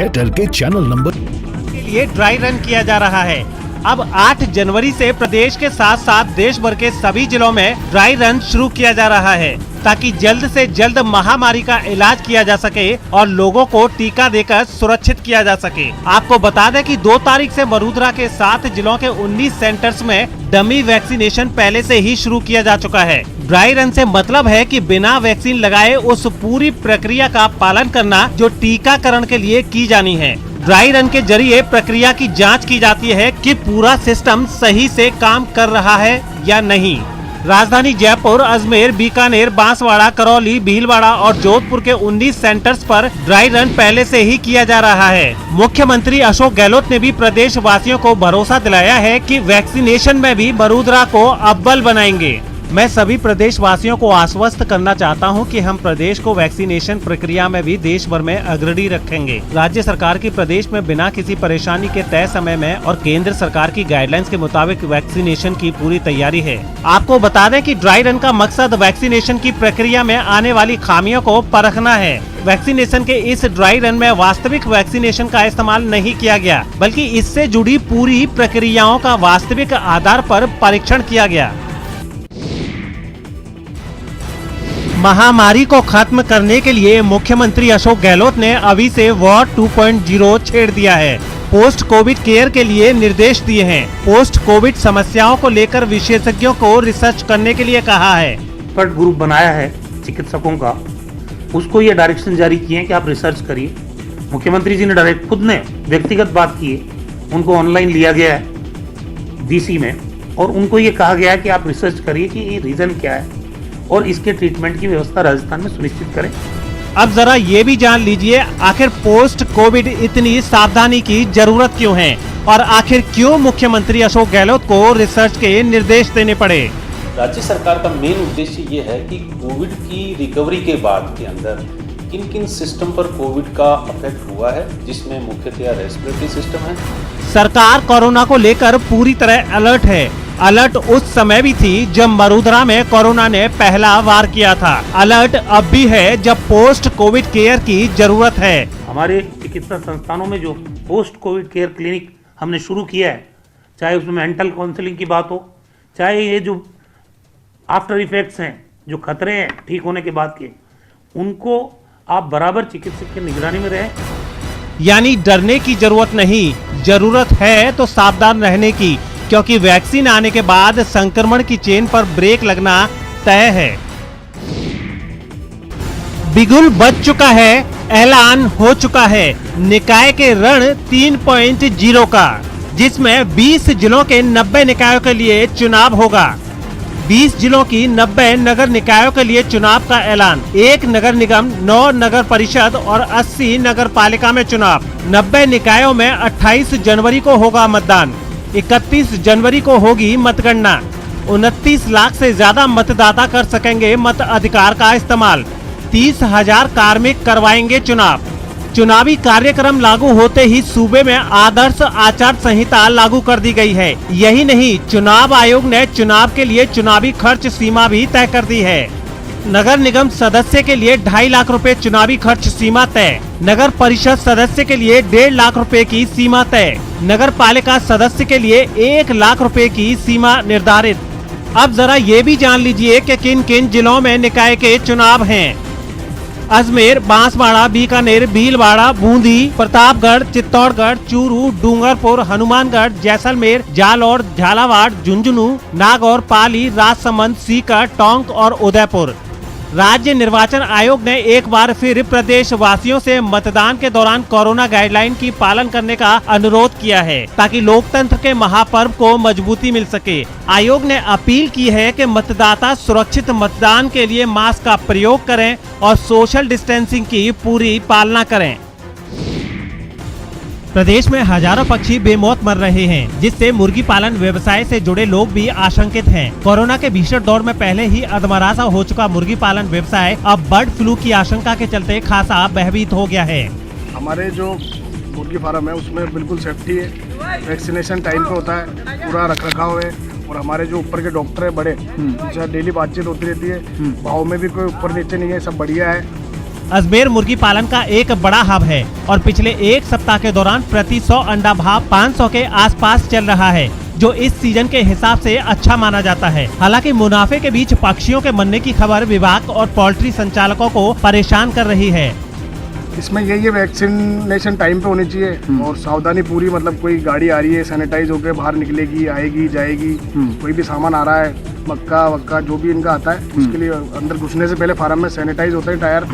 Airtel के channel number के लिए ड्राई रन किया जा रहा है। अब 8 जनवरी से प्रदेश के साथ साथ देश भर के सभी जिलों में ड्राई रन शुरू किया जा रहा है, ताकि जल्द से जल्द महामारी का इलाज किया जा सके और लोगों को टीका देकर सुरक्षित किया जा सके। आपको बता दें कि 2 तारीख से वडोदरा के 7 जिलों के 19 सेंटर्स में डमी वैक्सीनेशन पहले से ही शुरू किया जा चुका है। ड्राई रन से मतलब है कि बिना वैक्सीन लगाए उस पूरी प्रक्रिया का पालन करना जो टीकाकरण के लिए की जानी है। ड्राई रन के जरिए प्रक्रिया की जांच की जाती है कि पूरा सिस्टम सही से काम कर रहा है या नहीं। राजधानी जयपुर, अजमेर, बीकानेर, बांसवाड़ा, करौली, भीलवाड़ा और जोधपुर के 19 सेंटर्स पर ड्राई रन पहले से ही किया जा रहा है। मुख्यमंत्री अशोक गहलोत ने भी प्रदेश वासियों को भरोसा दिलाया है कि वैक्सीनेशन में भी वडोदरा को अव्वल बनाएंगे। मैं सभी प्रदेश वासियों को आश्वस्त करना चाहता हूं कि हम प्रदेश को वैक्सीनेशन प्रक्रिया में भी देश भर में अग्रणी रखेंगे। राज्य सरकार की प्रदेश में बिना किसी परेशानी के तय समय में और केंद्र सरकार की गाइडलाइंस के मुताबिक वैक्सीनेशन की पूरी तैयारी है। आपको बता दें कि ड्राई रन का मकसद वैक्सीनेशन की प्रक्रिया में आने वाली खामियों को परखना है। वैक्सीनेशन के इस ड्राई रन में वास्तविक वैक्सीनेशन का इस्तेमाल नहीं किया गया, बल्कि इससे जुड़ी पूरी प्रक्रियाओं का वास्तविक आधार पर परीक्षण किया गया। महामारी को खत्म करने के लिए मुख्यमंत्री अशोक गहलोत ने अभी से वॉर 2.0 छेड़ दिया है। पोस्ट कोविड केयर के लिए निर्देश दिए हैं। पोस्ट कोविड समस्याओं को लेकर विशेषज्ञों को रिसर्च करने के लिए कहा है। एक्सपर्ट ग्रुप बनाया है चिकित्सकों का, उसको ये डायरेक्शन जारी किए हैं कि आप रिसर्च करिए। मुख्यमंत्री जी ने डायरेक्ट खुद ने व्यक्तिगत बात की है, उनको ऑनलाइन लिया गया है डीसी में और उनको ये कहा गया है कि आप रिसर्च करिए कि ये रीजन क्या है और इसके ट्रीटमेंट की व्यवस्था राजस्थान में सुनिश्चित करें। अब जरा ये भी जान लीजिए, आखिर पोस्ट कोविड इतनी सावधानी की जरूरत क्यों है और आखिर क्यों मुख्यमंत्री अशोक गहलोत को रिसर्च के निर्देश देने पड़े। राज्य सरकार का मेन उद्देश्य ये है कि कोविड की रिकवरी के बाद के अंदर किन किन सिस्टम पर कोविड का इफेक्ट हुआ है, जिसमें मुख्यतया रेस्पिरेटरी सिस्टम है। सरकार कोरोना को लेकर पूरी तरह अलर्ट है। अलर्ट उस समय भी थी जब वडोदरा में कोरोना ने पहला वार किया था। अलर्ट अब भी है जब पोस्ट कोविड केयर की जरूरत है। हमारे चिकित्सा संस्थानों में जो पोस्ट कोविड केयर क्लिनिक हमने शुरू किया है, चाहे उसमें मेंटल काउंसलिंग की बात हो, चाहे ये जो आफ्टर इफेक्ट्स हैं, जो खतरे हैं ठीक होने के बाद के, उनको आप बराबर चिकित्सक की निगरानी में रहें। यानी डरने की जरूरत नहीं, जरूरत है तो सावधान रहने की, क्योंकि वैक्सीन आने के बाद संक्रमण की चेन पर ब्रेक लगना तय है। बिगुल बज चुका है, ऐलान हो चुका है निकाय के रण 3.0 का, जिसमें 20 जिलों के 90 निकायों के लिए चुनाव होगा। 20 जिलों की 90 नगर निकायों के लिए चुनाव का ऐलान। 1 नगर निगम, 9 नगर परिषद और 80 नगर पालिका में चुनाव। 90 निकायों में 28 जनवरी को होगा मतदान। 31 जनवरी को होगी मतगणना। 29 लाख से ज्यादा मतदाता कर सकेंगे मत अधिकार का इस्तेमाल। 30,000 कार्मिक करवाएंगे चुनाव। चुनावी कार्यक्रम लागू होते ही सूबे में आदर्श आचार संहिता लागू कर दी गई है। यही नहीं, चुनाव आयोग ने चुनाव के लिए चुनावी खर्च सीमा भी तय कर दी है। नगर निगम सदस्य के लिए 2.5 लाख रुपए चुनावी खर्च सीमा तय। नगर परिषद सदस्य के लिए 1.5 लाख रुपए की सीमा तय। नगर पालिका सदस्य के लिए 1 लाख रुपए की सीमा निर्धारित। अब जरा ये भी जान लीजिए कि किन किन जिलों में निकाय के चुनाव हैं। अजमेर, बांसवाड़ा, बीकानेर, भीलवाड़ा, बूंदी, प्रतापगढ़, चित्तौड़गढ़, चूरू, डूंगरपुर, हनुमानगढ़, जैसलमेर, जालौर, झालावाड़, झुंझुनू, नागौर, पाली, राजसमंद, सीकर, टोंक और उदयपुर। राज्य निर्वाचन आयोग ने एक बार फिर प्रदेश वासियों से मतदान के दौरान कोरोना गाइडलाइन की पालन करने का अनुरोध किया है, ताकि लोकतंत्र के महापर्व को मजबूती मिल सके। आयोग ने अपील की है कि मतदाता सुरक्षित मतदान के लिए मास्क का प्रयोग करें और सोशल डिस्टेंसिंग की पूरी पालना करें। प्रदेश में हजारों पक्षी बेमौत मर रहे हैं, जिससे मुर्गी पालन व्यवसाय से जुड़े लोग भी आशंकित हैं। कोरोना के भीषण दौर में पहले ही अधमरा सा हो चुका मुर्गी पालन व्यवसाय अब बर्ड फ्लू की आशंका के चलते खासा भयभीत हो गया है। हमारे जो मुर्गी फार्म है उसमें बिल्कुल सेफ्टी है, वैक्सीनेशन टाइम पे होता है, पूरा रख रखाव है और हमारे जो ऊपर के डॉक्टर है बड़े, उनसे डेली बातचीत होती रहती है। भाव में भी कोई ऊपर नीचे नहीं है, सब बढ़िया है। अजमेर मुर्गी पालन का एक बड़ा हब है और पिछले एक सप्ताह के दौरान प्रति 100 अंडा भाव 500 के आसपास चल रहा है, जो इस सीजन के हिसाब से अच्छा माना जाता है। हालांकि मुनाफे के बीच पक्षियों के मरने की खबर विभाग और पोल्ट्री संचालकों को परेशान कर रही है। इसमें यही है, वैक्सीनेशन टाइम पे होनी चाहिए और सावधानी पूरी, मतलब कोई गाड़ी आ रही है सैनिटाइज होकर बाहर निकलेगी, आएगी जाएगी। कोई भी सामान आ रहा है, मक्का वक्का जो भी इनका आता है, उसके लिए अंदर घुसने से पहले फार्म में सैनिटाइज होते हैं टायर।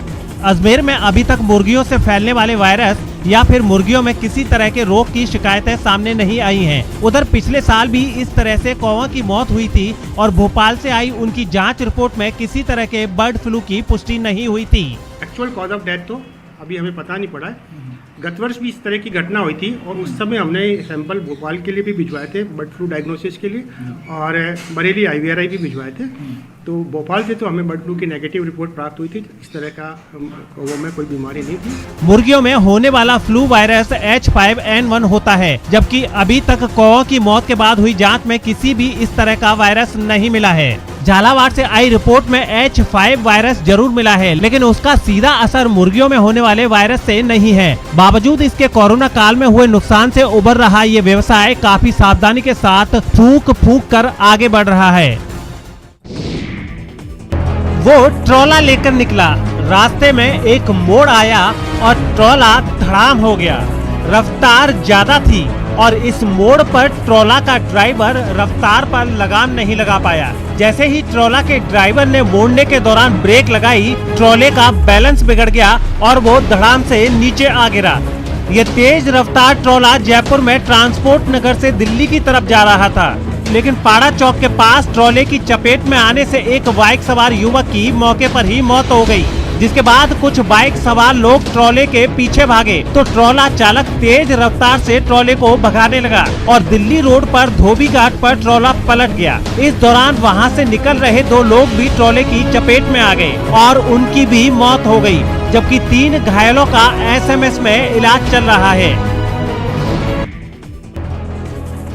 अजमेर में अभी तक मुर्गियों से फैलने वाले वायरस या फिर मुर्गियों में किसी तरह के रोग की शिकायतें सामने नहीं आई हैं। उधर पिछले साल भी इस तरह से कौवा की मौत हुई थी और भोपाल से आई उनकी जांच रिपोर्ट में किसी तरह के बर्ड फ्लू की पुष्टि नहीं हुई थी। एक्चुअल कॉज ऑफ डेथ तो अभी हमें पता नहीं पड़ा है। गत वर्ष भी इस तरह की घटना हुई थी और उस समय हमने सैंपल भोपाल के लिए भी भिजवाए थे बर्ड फ्लू डायग्नोसिस के लिए, और बरेली IVRI भी भिजवाए थे। तो भोपाल से तो हमें बर्ड फ्लू की नेगेटिव रिपोर्ट प्राप्त हुई थी। इस तरह का वो में कोई बीमारी नहीं थी। मुर्गियों में होने वाला फ्लू वायरस H5N1 होता है, जबकि अभी तक कौवा की मौत के बाद हुई जांच में किसी भी इस तरह का वायरस नहीं मिला है। झालावाड़ से आई रिपोर्ट में H5 वायरस जरूर मिला है, लेकिन उसका सीधा असर मुर्गियों में होने वाले वायरस से नहीं है। बावजूद इसके कोरोना काल में हुए नुकसान से उबर रहा ये व्यवसाय काफी सावधानी के साथ फूंक कर आगे बढ़ रहा है। वो ट्रॉला लेकर निकला, रास्ते में एक मोड़ आया और ट्रॉला धड़ाम हो गया। रफ्तार ज्यादा थी और इस मोड़ पर ट्रॉला का ड्राइवर रफ्तार पर लगाम नहीं लगा पाया। जैसे ही ट्रॉला के ड्राइवर ने मोड़ने के दौरान ब्रेक लगाई, ट्रॉले का बैलेंस बिगड़ गया और वो धड़ाम से नीचे आ गिरा। ये तेज रफ्तार ट्रॉला जयपुर में ट्रांसपोर्ट नगर से दिल्ली की तरफ जा रहा था, लेकिन पाड़ा चौक के पास ट्रॉले की चपेट में आने से एक बाइक सवार युवक की मौके पर ही मौत हो गई। जिसके बाद कुछ बाइक सवार लोग ट्रॉले के पीछे भागे तो ट्रॉला चालक तेज रफ्तार से ट्रॉले को भगाने लगा और दिल्ली रोड पर धोबी घाट पर ट्रॉला पलट गया। इस दौरान वहां से निकल रहे 2 लोग भी ट्रॉले की चपेट में आ गए और उनकी भी मौत हो गई, जबकि 3 घायलों का SMS में इलाज चल रहा है।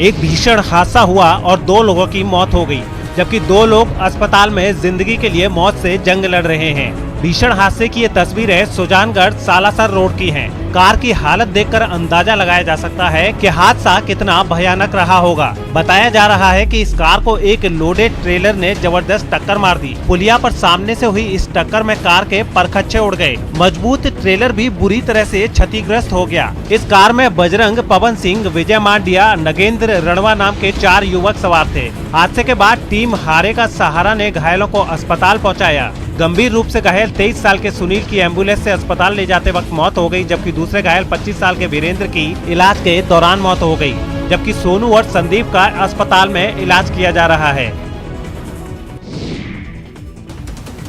एक भीषण हादसा हुआ और 2 लोगों की मौत हो गई, जबकि 2 लोग अस्पताल में जिंदगी के लिए मौत से जंग लड़ रहे हैं। भीषण हादसे की ये तस्वीरें सुजानगढ़ सालासर रोड की हैं। कार की हालत देखकर अंदाजा लगाया जा सकता है कि हादसा कितना भयानक रहा होगा। बताया जा रहा है कि इस कार को एक लोडेड ट्रेलर ने जबरदस्त टक्कर मार दी। पुलिया पर सामने से हुई इस टक्कर में कार के परखच्चे उड़ गए। मजबूत ट्रेलर भी बुरी तरह से क्षतिग्रस्त हो गया। इस कार में बजरंग, पवन सिंह, विजय मांडिया, नगेंद्र रणवा नाम के 4 युवक सवार थे। हादसे के बाद टीम हारे का सहारा ने घायलों को अस्पताल पहुँचाया। गंभीर रूप से घायल 23 साल के सुनील की एम्बुलेंस से अस्पताल ले जाते वक्त मौत हो गई, जबकि दूसरे घायल 25 साल के वीरेंद्र की इलाज के दौरान मौत हो गई, जबकि सोनू और संदीप का अस्पताल में इलाज किया जा रहा है।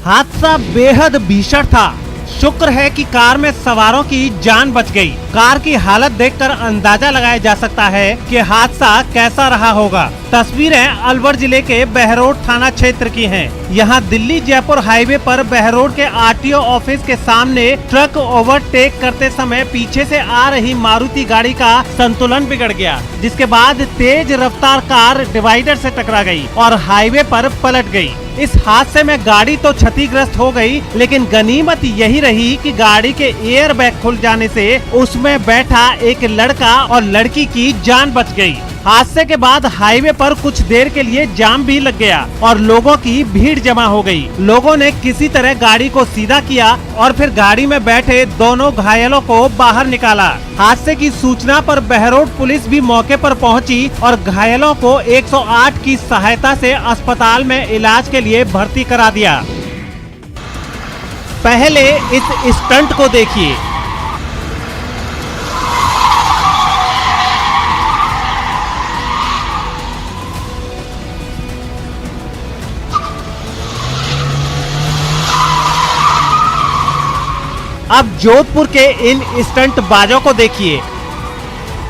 हादसा बेहद भीषण था। शुक्र है कि कार में सवारों की जान बच गई। कार की हालत देखकर अंदाजा लगाया जा सकता है कि हादसा कैसा रहा होगा। तस्वीरें अलवर जिले के बहरोड थाना क्षेत्र की हैं। यहाँ दिल्ली जयपुर हाईवे पर बहरोड के RTO ऑफिस के सामने ट्रक ओवरटेक करते समय पीछे से आ रही मारुति गाड़ी का संतुलन बिगड़ गया, जिसके बाद तेज रफ्तार कार डिवाइडर से टकरा गई और हाईवे पर पलट गई। इस हादसे में गाड़ी तो क्षतिग्रस्त हो गई, लेकिन गनीमत यही रही कि गाड़ी के एयर बैग खुल जाने से उसमें बैठा एक लड़का और लड़की की जान बच गई। हादसे के बाद हाईवे पर कुछ देर के लिए जाम भी लग गया और लोगों की भीड़ जमा हो गई। लोगों ने किसी तरह गाड़ी को सीधा किया और फिर गाड़ी में बैठे दोनों घायलों को बाहर निकाला। हादसे की सूचना पर बहरोड पुलिस भी मौके पर पहुंची और घायलों को 108 की सहायता से अस्पताल में इलाज के लिए भर्ती करा दिया। पहले इस स्टंट को देखिए। अब जोधपुर के इन स्टंट बाजों को देखिए।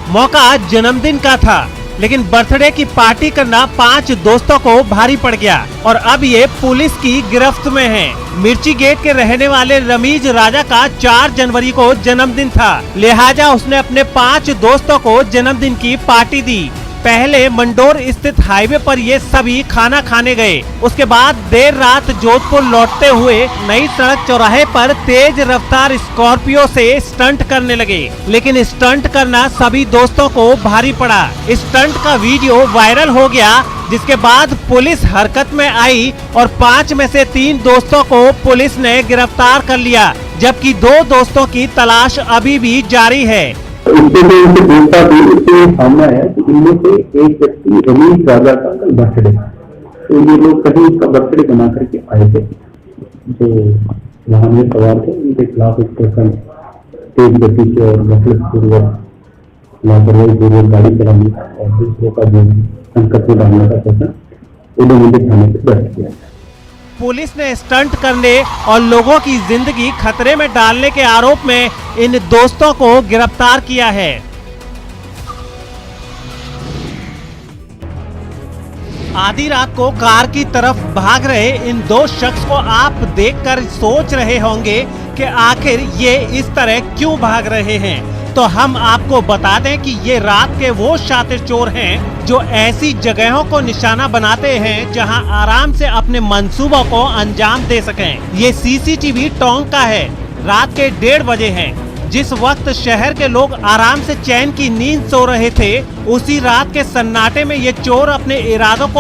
मौका जन्मदिन का था, लेकिन बर्थडे की पार्टी करना 5 दोस्तों को भारी पड़ गया और अब ये पुलिस की गिरफ्त में है। मिर्ची गेट के रहने वाले रमीज राजा का 4 जनवरी को जन्मदिन था, लिहाजा उसने अपने 5 दोस्तों को जन्मदिन की पार्टी दी। पहले मंडोर स्थित हाईवे पर ये सभी खाना खाने गए। उसके बाद देर रात जोधपुर लौटते हुए नई सड़क चौराहे पर तेज रफ्तार स्कॉर्पियो से स्टंट करने लगे, लेकिन स्टंट करना सभी दोस्तों को भारी पड़ा। स्टंट का वीडियो वायरल हो गया, जिसके बाद पुलिस हरकत में आई और 5 में से 3 दोस्तों को पुलिस ने गिरफ्तार कर लिया, जबकि 2 दोस्तों की तलाश अभी भी जारी है। इससे जो उनसे पूछताछ हुई, उससे सामने आया कि इनमें से एक व्यक्ति रमेश राजा का कल बर्थडे, तो ये लोग कहीं उसका बर्थडे बना करके आए थे। जो वाहन में सवार थे उनके खिलाफ एक पर्सन तेज गति से और गफलतपूर्वक लापरवाही पूर्वक गाड़ी चलाने का और दूसरों का जो संकट में डालने का प्रश्न उन्हें मुझे थाने पर दर्ज किया। पुलिस ने स्टंट करने और लोगों की जिंदगी खतरे में डालने के आरोप में इन दोस्तों को गिरफ्तार किया है। आधी रात को कार की तरफ भाग रहे इन 2 शख्स को आप देखकर सोच रहे होंगे कि आखिर ये इस तरह क्यों भाग रहे हैं। तो हम आपको बता दें कि ये रात के वो शातिर चोर हैं जो ऐसी जगहों को निशाना बनाते हैं जहां आराम से अपने मंसूबों को अंजाम दे सकें। ये सीसीटीवी टोंक का है, रात के 1:30 बजे है, जिस वक्त शहर के लोग आराम से चैन की नींद सो रहे थे, उसी रात के सन्नाटे में ये चोर अपने इरादों को